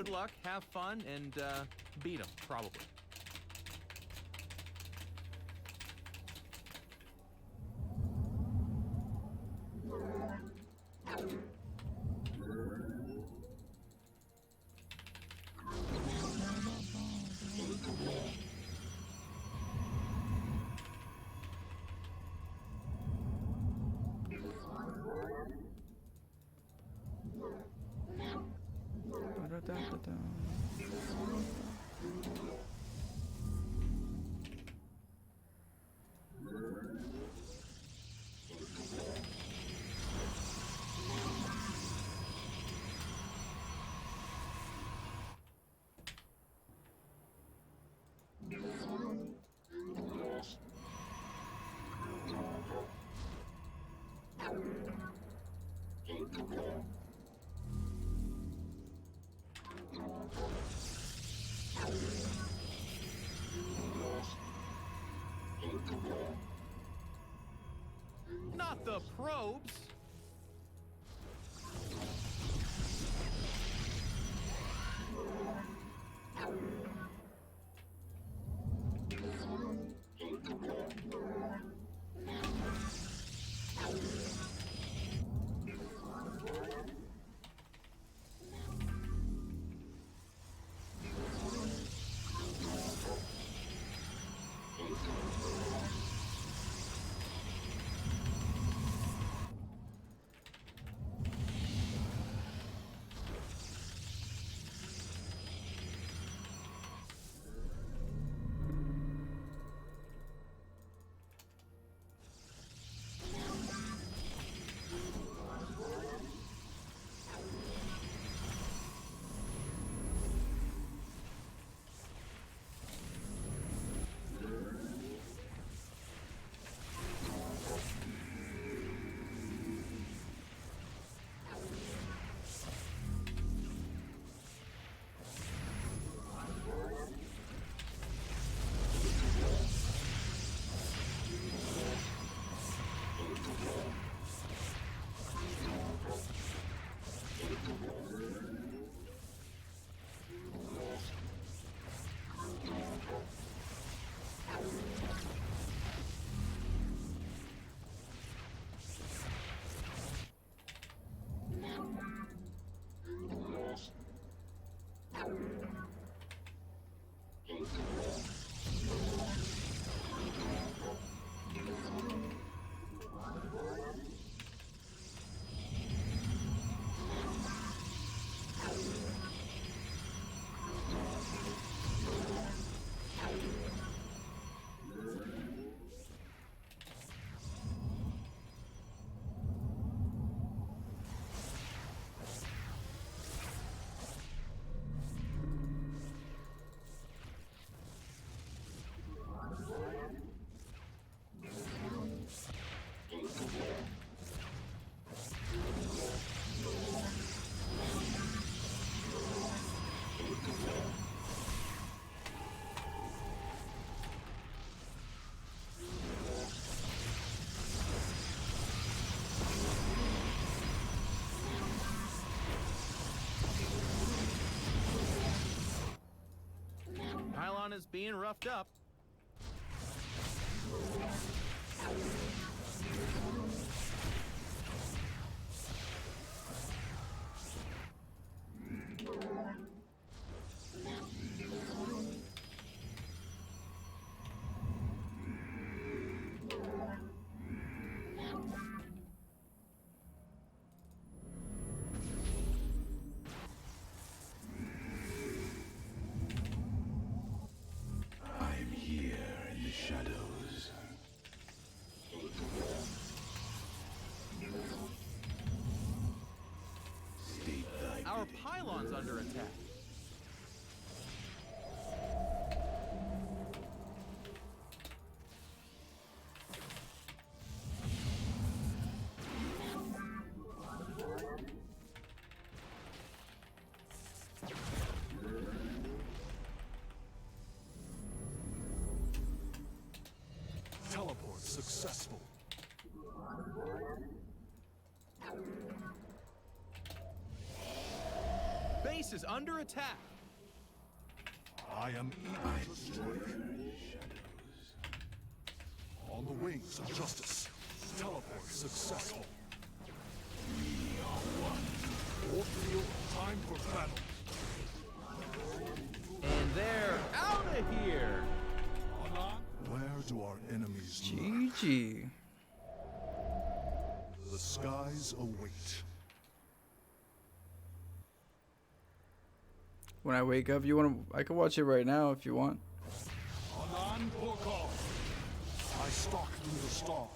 Good luck, have fun, and beat them, probably. Not the probes! Pylon is being roughed up. I'm here in the shadows. State thy Our bidding. pylon's under attack. Teleport successful. Base is under attack. I am eager to strike. On the wings of justice. Teleport successful. Old field, time for battle. And they're out of here. Where do our enemies lie? GG. The skies await. When I wake up, I can watch it right now if you want. Anan Porkov. I stalk through the stars.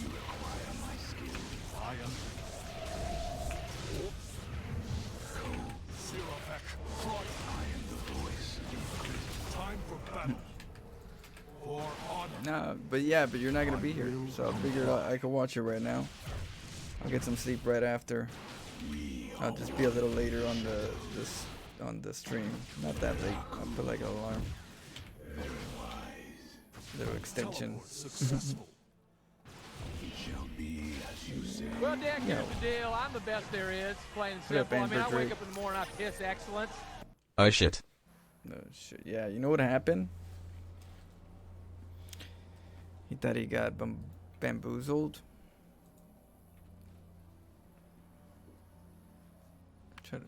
You require my skill. I am. Sirafek, Croy. I am the voice of Time for battle. For honor. Nah, but you're not gonna be here, so I figured I could watch it right now. I'll get some sleep right after. I'll just be a little later on the stream. Not that late. I'll put like an alarm. Little extension. Teleport successful. It shall be as you say. Well, Dick, here's the deal. I'm the best there is. Plain and What up, simple. I mean, I Amber wake Drake? up in the morning, I piss excellence. Oh shit. No shit. Yeah, you know what happened? He thought he got bamboozled. Try to.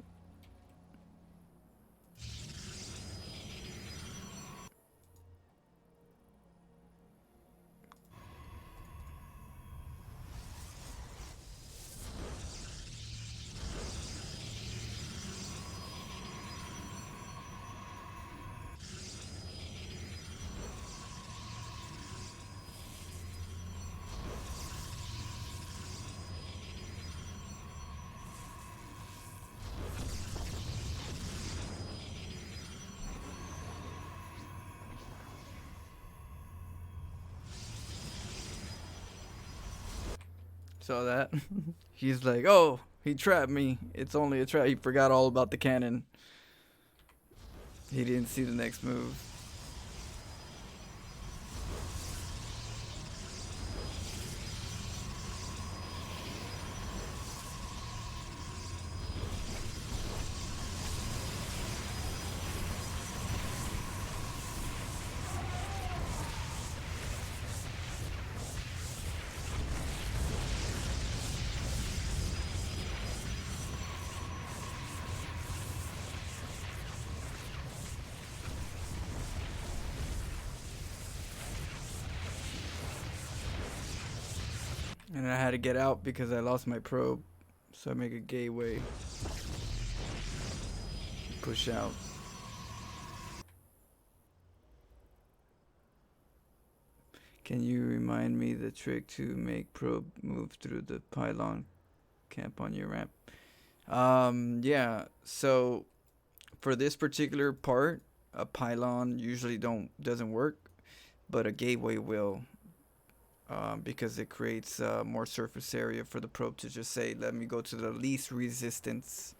Saw that. He's like, oh, he trapped me. It's only a trap. He forgot all about the cannon. He didn't see the next move. And I had to get out because I lost my probe. So I make a gateway. Push out. Can you remind me the trick to make probe move through the pylon camp on your ramp? Yeah, so for this particular part, a pylon usually doesn't work, but a gateway will. Because it creates more surface area for the probe to just say, let me go to the least resistance.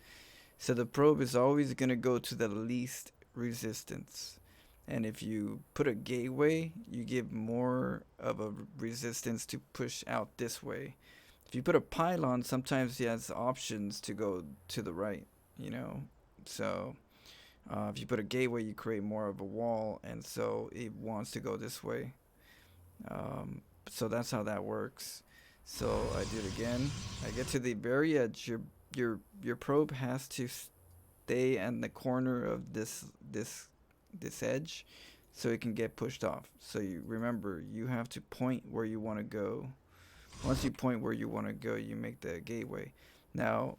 So the probe is always going to go to the least resistance. And if you put a gateway, you give more of a resistance to push out this way. If you put a pylon, sometimes it has options to go to the right, you know. So if you put a gateway, you create more of a wall, and so it wants to go this way. So that's how that works. So I do it again. I get to the very edge. Your probe has to stay in the corner of this edge, so it can get pushed off. So you remember, you have to point where you want to go. Once you point where you want to go, you make the gateway. Now,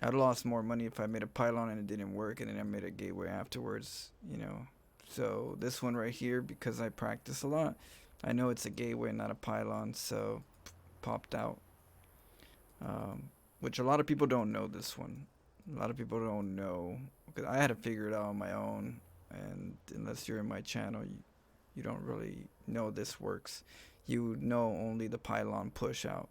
I'd lost more money if I made a pylon and it didn't work, and then I made a gateway afterwards. You know. So this one right here, because I practice a lot, I know it's a gateway, not a pylon, so popped out. Which a lot of people don't know this one. A lot of people don't know, because I had to figure it out on my own, and unless you're in my channel, you don't really know this works. You know only the pylon push out,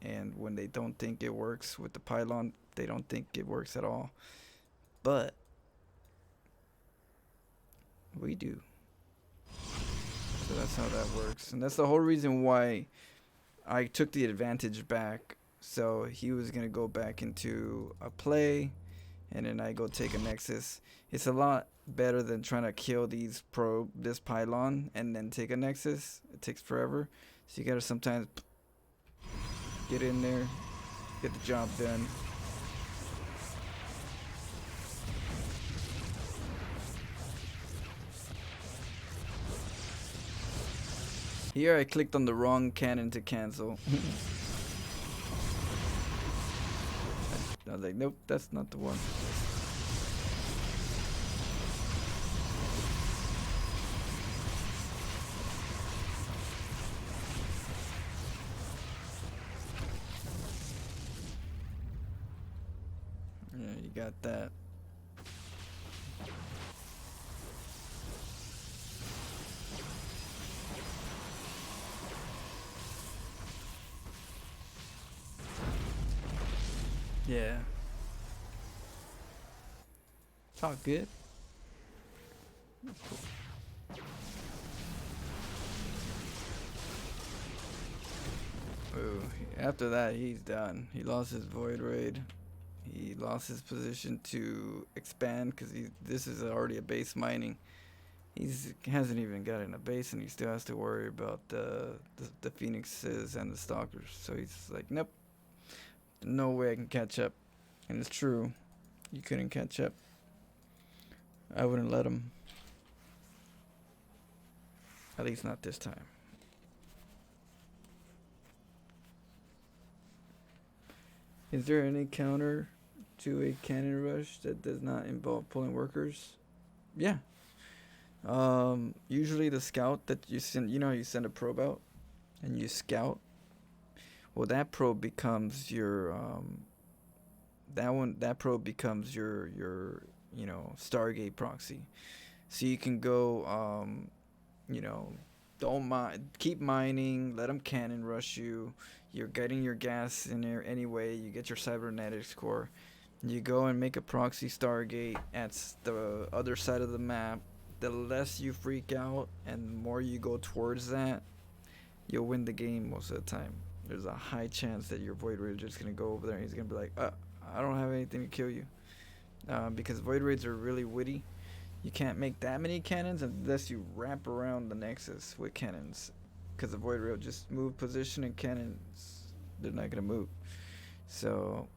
and when they don't think it works with the pylon, they don't think it works at all. But we do. So that's how that works. And that's the whole reason why I took the advantage back. So he was going to go back into a play, and then I go take a Nexus. It's a lot better than trying to kill this pylon and then take a Nexus. It takes forever, so you gotta sometimes get in there, get the job done. Here I clicked on the wrong cannon to cancel. I was like, nope, that's not the one. Yeah, you got that. Yeah. It's all good. Ooh, after that, he's done. He lost his Void Raid. He lost his position to expand because this is already a base mining. He hasn't even gotten a base, and he still has to worry about the Phoenixes and the Stalkers. So he's like, nope, no way I can catch up. And it's true, you couldn't catch up. I wouldn't let him. At least not this time. Is there any counter to a cannon rush that does not involve pulling workers? Yeah. Usually the scout that you send, you send a probe out and you scout. Well, that probe becomes your that probe becomes your Stargate proxy. So you can go don't mind, keep mining, let them cannon rush you. You're getting your gas in there anyway. You get your cybernetics core. You go and make a proxy Stargate at the other side of the map. The less you freak out and the more you go towards that, you'll win the game most of the time. There's a high chance that your Void Raider is just going to go over there and he's going to be like, I don't have anything to kill you. Because Void Raids are really witty. You can't make that many cannons unless you wrap around the Nexus with cannons. Because the Void Raid will just move position and cannons, they're not going to move. So,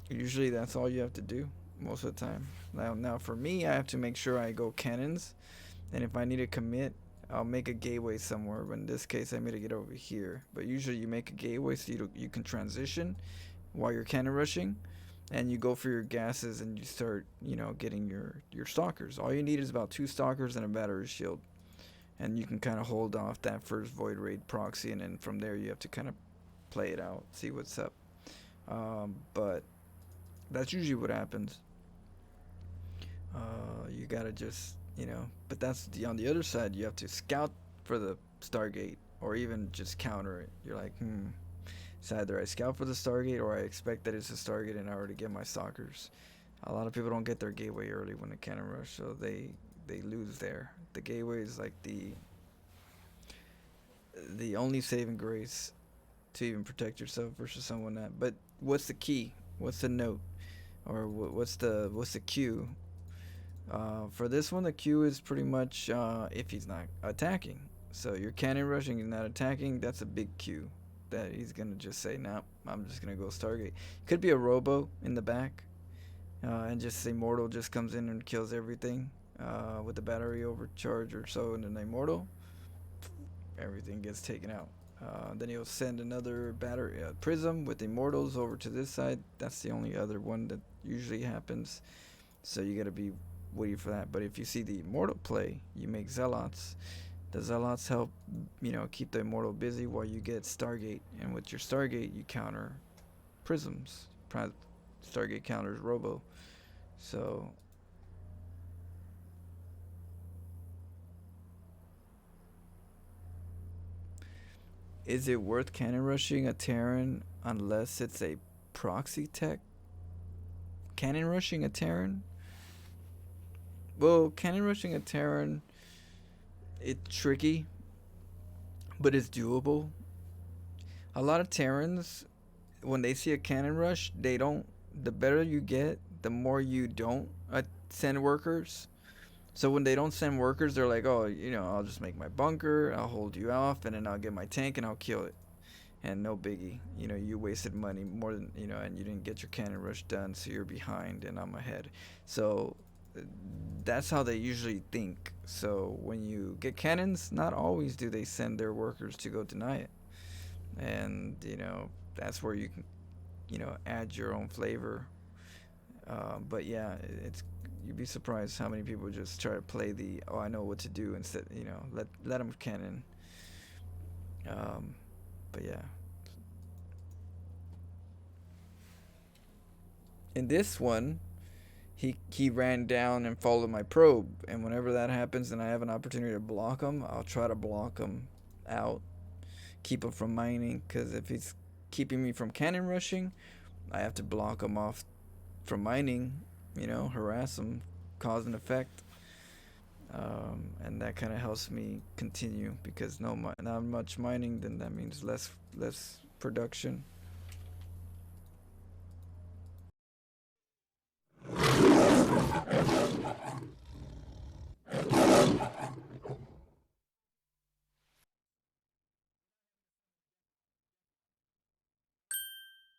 usually that's all you have to do most of the time. Now for me, I have to make sure I go cannons. And if I need to commit, I'll make a gateway somewhere. But in this case, I made it get over here. But usually you make a gateway so you can transition while you're cannon rushing. And you go for your gases and you start, getting your stalkers. All you need is about 2 stalkers and a battery shield. And you can kind of hold off that first Void Raid proxy. And then from there you have to kind of play it out, see what's up. But that's usually what happens. You gotta just, but that's on the other side. You have to scout for the Stargate or even just counter it. You're like, it's either I scout for the Stargate or I expect that it's a Stargate and I already get my stalkers. A lot of people don't get their gateway early when they cannon rush, so they lose there. The gateway is like the only saving grace to even protect yourself versus someone that. But what's the key? What's the note? Or what's the cue? For this one, the cue is pretty much if he's not attacking. So you're cannon rushing, he's not attacking. That's a big cue that he's gonna just say, "Nah, I'm just gonna go Stargate." Could be a robo in the back, and just Immortal just comes in and kills everything with the battery overcharge or so, and then Immortal, everything gets taken out. Then he'll send another battery Prism with Immortals over to this side. That's the only other one that usually happens. So you gotta be waiting for that. But if you see the Immortal play, you make Zealots. The Zealots help, keep the Immortal busy while you get Stargate. And with your Stargate, you counter Prisms. Stargate counters Robo. So is it worth cannon rushing a Terran unless it's a proxy tech? Cannon rushing a Terran? Well, cannon rushing a Terran, it's tricky, but it's doable. A lot of Terrans, when they see a cannon rush, they don't the better you get, the more you don't send workers. So when they don't send workers, they're like, oh, I'll just make my bunker, I'll hold you off, and then I'll get my tank and I'll kill it. And no biggie. You wasted money more than, and you didn't get your cannon rush done, so you're behind and I'm ahead. So that's how they usually think. So when you get cannons, not always do they send their workers to go deny it. And, that's where you can, add your own flavor. But yeah, you'd be surprised how many people just try to play the, oh, I know what to do, instead, let them cannon. But yeah. In this one, he ran down and followed my probe, and whenever that happens and I have an opportunity to block him, I'll try to block him out, keep him from mining, because if he's keeping me from cannon rushing, I have to block him off from mining, harass him, cause and effect. And that kind of helps me continue, because not much mining, then that means less production.